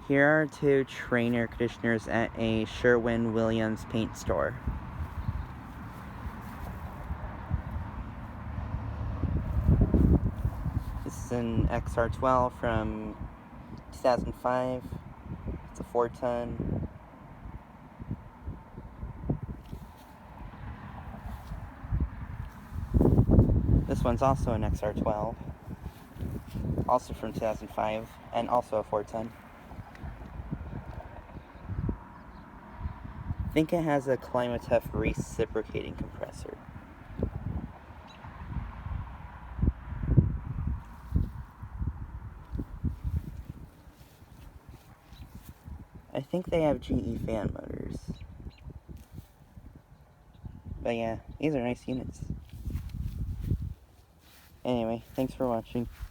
Here are two Trane air conditioners at a Sherwin-Williams paint store. This is an XR12 from 2005. It's a 4-ton. This one's also an XR12, also from 2005, and also a 4-ton. I think it has a Climatef reciprocating compressor. I think they have GE fan motors. But yeah, these are nice units. Anyway, thanks for watching.